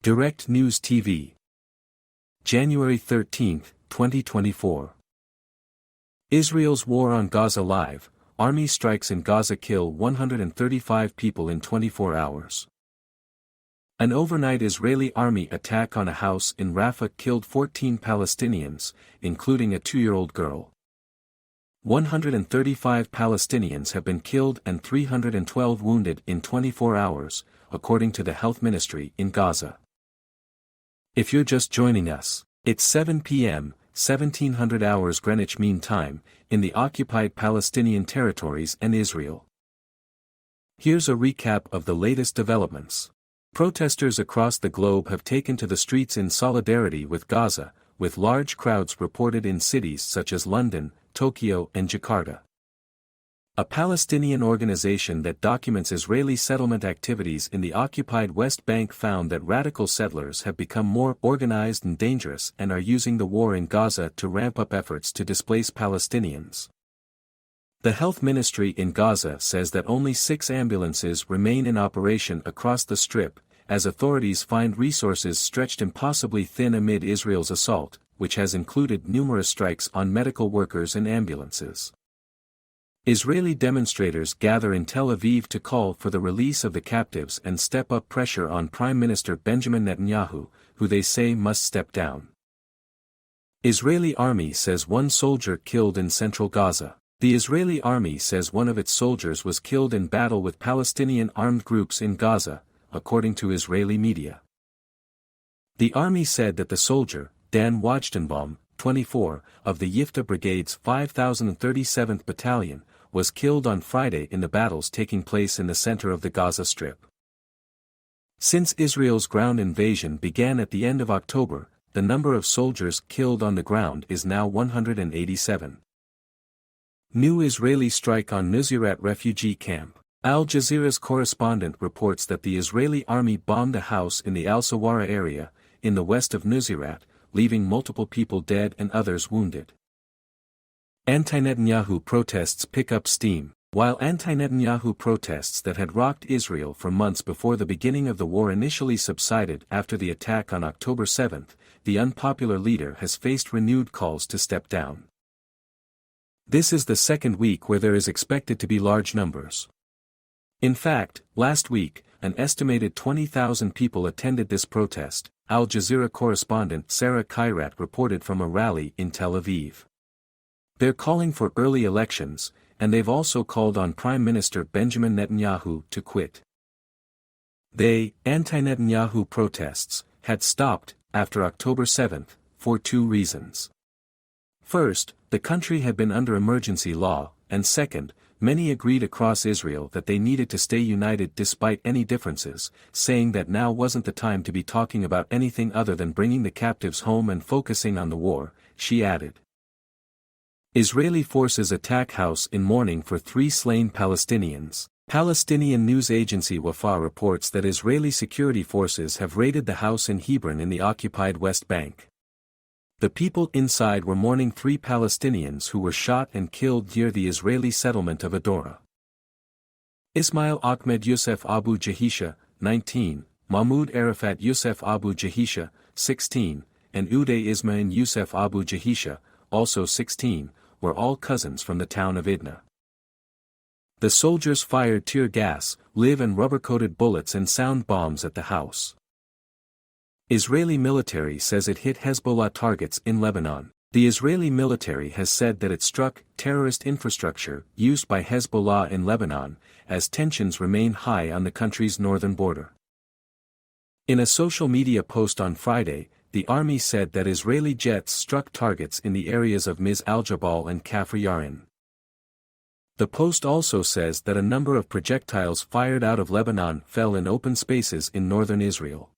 Direct News TV. January 13, 2024. Israel's war on Gaza live. Army strikes in Gaza kill 135 people in 24 hours. An overnight Israeli army attack on a house in Rafah killed 14 Palestinians, including a 2-year-old girl. 135 Palestinians have been killed and 312 wounded in 24 hours, according to the health ministry in Gaza. If you're just joining us, it's 7 p.m., 1700 hours Greenwich Mean Time, in the occupied Palestinian territories and Israel. Here's a recap of the latest developments. Protesters across the globe have taken to the streets in solidarity with Gaza, with large crowds reported in cities such as London, Tokyo and Jakarta. A Palestinian organization that documents Israeli settlement activities in the occupied West Bank found that radical settlers have become more organized and dangerous and are using the war in Gaza to ramp up efforts to displace Palestinians. The health ministry in Gaza says that only 6 ambulances remain in operation across the Strip, as authorities find resources stretched impossibly thin amid Israel's assault, which has included numerous strikes on medical workers and ambulances. Israeli demonstrators gather in Tel Aviv to call for the release of the captives and step up pressure on Prime Minister Benjamin Netanyahu, who they say must step down. Israeli army says 1 soldier killed in central Gaza. The Israeli army says one of its soldiers was killed in battle with Palestinian armed groups in Gaza, according to Israeli media. The army said that the soldier, Dan Wajtenbaum, 24, of the Yifta Brigade's 5037th Battalion, was killed on Friday in the battles taking place in the center of the Gaza Strip. Since Israel's ground invasion began at the end of October, the number of soldiers killed on the ground is now 187. New Israeli strike on Nuseirat refugee camp. Al Jazeera's correspondent reports that the Israeli army bombed a house in the Al-Sawara area, in the west of Nuseirat, leaving multiple people dead and others wounded. Anti-Netanyahu protests pick up steam. While anti-Netanyahu protests that had rocked Israel for months before the beginning of the war initially subsided after the attack on October 7, the unpopular leader has faced renewed calls to step down. This is the second week where there is expected to be large numbers. In fact, last week, an estimated 20,000 people attended this protest, Al Jazeera correspondent Sarah Khairat reported from a rally in Tel Aviv. They're calling for early elections, and they've also called on Prime Minister Benjamin Netanyahu to quit. Anti-Netanyahu protests, had stopped, after October 7, for 2 reasons. First, the country had been under emergency law, and second, many agreed across Israel that they needed to stay united despite any differences, saying that now wasn't the time to be talking about anything other than bringing the captives home and focusing on the war, she added. Israeli forces attack house in mourning for 3 slain Palestinians. Palestinian news agency Wafa reports that Israeli security forces have raided the house in Hebron in the occupied West Bank. The people inside were mourning 3 Palestinians who were shot and killed near the Israeli settlement of Adora. Ismail Ahmed Youssef Abu Jahisha, 19, Mahmoud Arafat Youssef Abu Jahisha, 16, and Uday Ismail Youssef Abu Jahisha, also 16, were all cousins from the town of Idna. The soldiers fired tear gas, live and rubber-coated bullets and sound bombs at the house. Israeli military says it hit Hezbollah targets in Lebanon. The Israeli military has said that it struck terrorist infrastructure used by Hezbollah in Lebanon, as tensions remain high on the country's northern border. In a social media post on Friday, the army said that Israeli jets struck targets in the areas of Miz al-Jabal and Kafr Yarin. The post also says that a number of projectiles fired out of Lebanon fell in open spaces in northern Israel.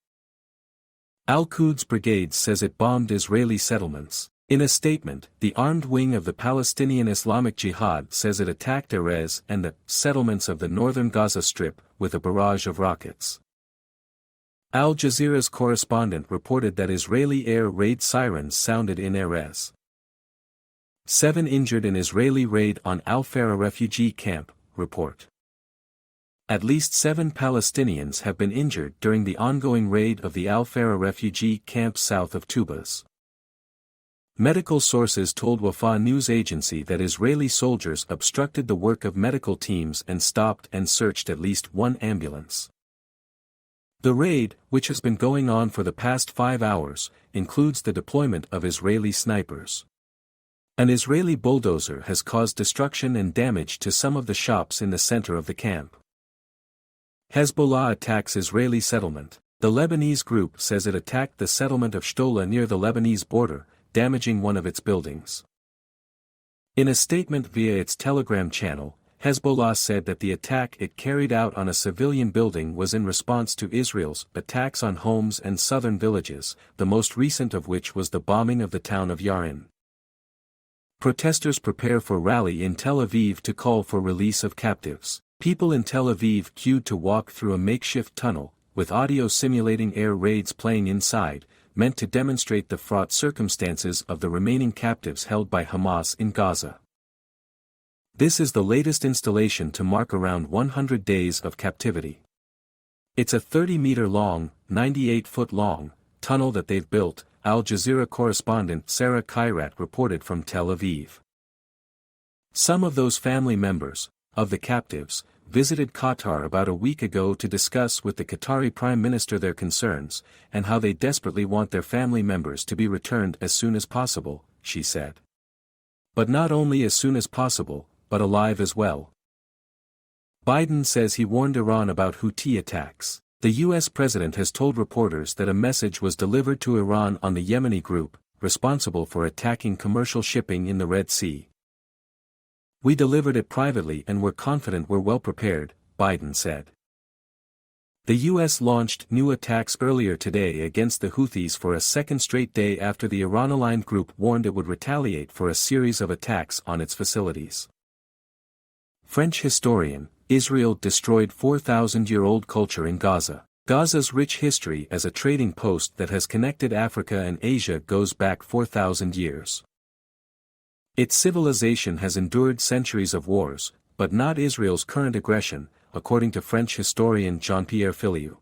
Al-Quds Brigade says it bombed Israeli settlements. In a statement, the armed wing of the Palestinian Islamic Jihad says it attacked Erez and the settlements of the northern Gaza Strip with a barrage of rockets. Al Jazeera's correspondent reported that Israeli air raid sirens sounded in Erez. 7 injured in Israeli raid on Al-Farah refugee camp, report. At least 7 Palestinians have been injured during the ongoing raid of the Al-Farah refugee camp south of Tubas. Medical sources told Wafa news agency that Israeli soldiers obstructed the work of medical teams and stopped and searched at least one ambulance. The raid, which has been going on for the past 5 hours, includes the deployment of Israeli snipers. An Israeli bulldozer has caused destruction and damage to some of the shops in the center of the camp. Hezbollah attacks Israeli settlement. The Lebanese group says it attacked the settlement of Shtola near the Lebanese border, damaging one of its buildings. In a statement via its Telegram channel, Hezbollah said that the attack it carried out on a civilian building was in response to Israel's attacks on homes and southern villages, the most recent of which was the bombing of the town of Yarin. Protesters prepare for rally in Tel Aviv to call for release of captives. People in Tel Aviv queued to walk through a makeshift tunnel, with audio simulating air raids playing inside, meant to demonstrate the fraught circumstances of the remaining captives held by Hamas in Gaza. This is the latest installation to mark around 100 days of captivity. It's a 30-meter-long, 98-foot-long, tunnel that they've built, Al Jazeera correspondent Sarah Khairat reported from Tel Aviv. Some of those family members, of the captives, visited Qatar about a week ago to discuss with the Qatari Prime Minister their concerns, and how they desperately want their family members to be returned as soon as possible, she said. But not only as soon as possible, but alive as well. Biden says he warned Iran about Houthi attacks. The U.S. president has told reporters that a message was delivered to Iran on the Yemeni group, responsible for attacking commercial shipping in the Red Sea. "We delivered it privately and we're confident we're well prepared," Biden said. The U.S. launched new attacks earlier today against the Houthis for a second straight day after the Iran-aligned group warned it would retaliate for a series of attacks on its facilities. French historian, Israel destroyed 4,000-year-old culture in Gaza. Gaza's rich history as a trading post that has connected Africa and Asia goes back 4,000 years. Its civilization has endured centuries of wars, but not Israel's current aggression, according to French historian Jean-Pierre Filiou.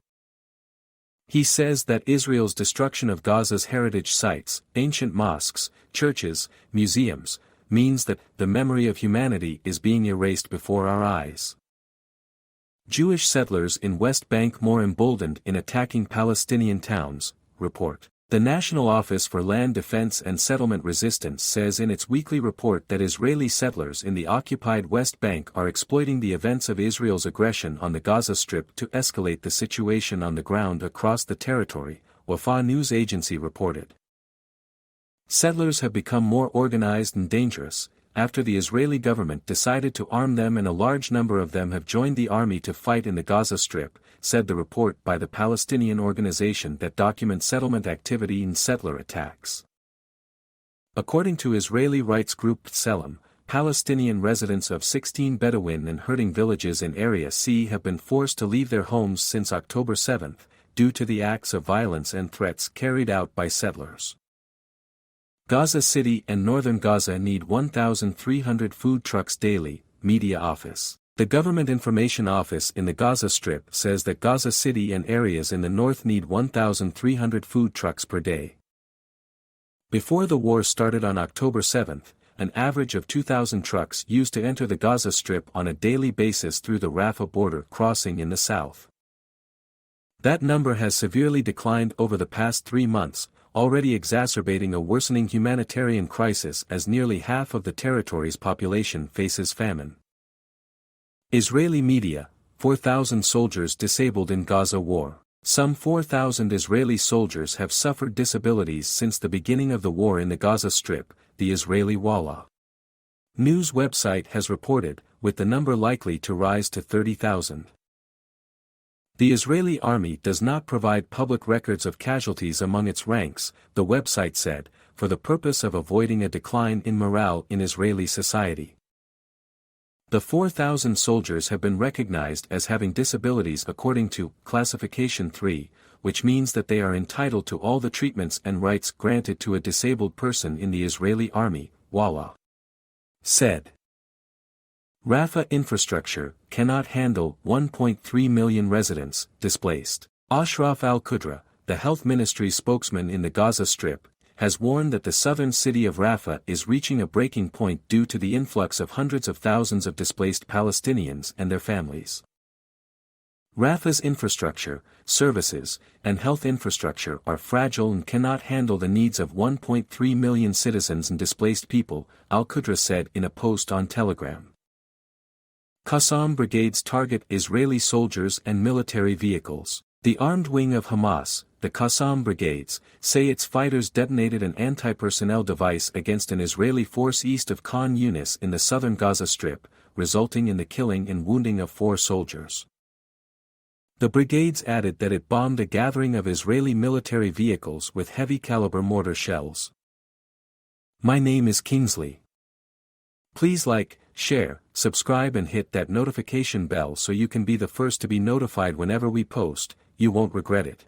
He says that Israel's destruction of Gaza's heritage sites, ancient mosques, churches, museums, means that the memory of humanity is being erased before our eyes. Jewish settlers in West Bank more emboldened in attacking Palestinian towns, report. The National Office for Land Defense and Settlement Resistance says in its weekly report that Israeli settlers in the occupied West Bank are exploiting the events of Israel's aggression on the Gaza Strip to escalate the situation on the ground across the territory, Wafa news agency reported. Settlers have become more organized and dangerous, after the Israeli government decided to arm them, and a large number of them have joined the army to fight in the Gaza Strip, said the report by the Palestinian organization that documents settlement activity and settler attacks. According to Israeli rights group Tselem, Palestinian residents of 16 Bedouin and herding villages in Area C have been forced to leave their homes since October 7, due to the acts of violence and threats carried out by settlers. Gaza City and northern Gaza need 1,300 food trucks daily, media office. The Government Information Office in the Gaza Strip says that Gaza City and areas in the north need 1,300 food trucks per day. Before the war started on October 7, an average of 2,000 trucks used to enter the Gaza Strip on a daily basis through the Rafah border crossing in the south. That number has severely declined over the past 3 months, already exacerbating a worsening humanitarian crisis as nearly half of the territory's population faces famine. Israeli media, 4,000 soldiers disabled in Gaza war. Some 4,000 Israeli soldiers have suffered disabilities since the beginning of the war in the Gaza Strip, the Israeli Walla news website has reported, with the number likely to rise to 30,000. The Israeli army does not provide public records of casualties among its ranks, the website said, for the purpose of avoiding a decline in morale in Israeli society. The 4,000 soldiers have been recognized as having disabilities according to Classification 3, which means that they are entitled to all the treatments and rights granted to a disabled person in the Israeli army, Walla said. Rafah infrastructure cannot handle 1.3 million residents displaced. Ashraf al-Qudra, the health ministry spokesman in the Gaza Strip, has warned that the southern city of Rafah is reaching a breaking point due to the influx of hundreds of thousands of displaced Palestinians and their families. Rafah's infrastructure, services, and health infrastructure are fragile and cannot handle the needs of 1.3 million citizens and displaced people, al-Qudra said in a post on Telegram. Qassam brigades target Israeli soldiers and military vehicles. The armed wing of Hamas, the Qassam brigades, say its fighters detonated an anti-personnel device against an Israeli force east of Khan Yunis in the southern Gaza Strip, resulting in the killing and wounding of 4 soldiers. The brigades added that it bombed a gathering of Israeli military vehicles with heavy-caliber mortar shells. My name is Kingsley. Please like, share, subscribe and hit that notification bell so you can be the first to be notified whenever we post. You won't regret it.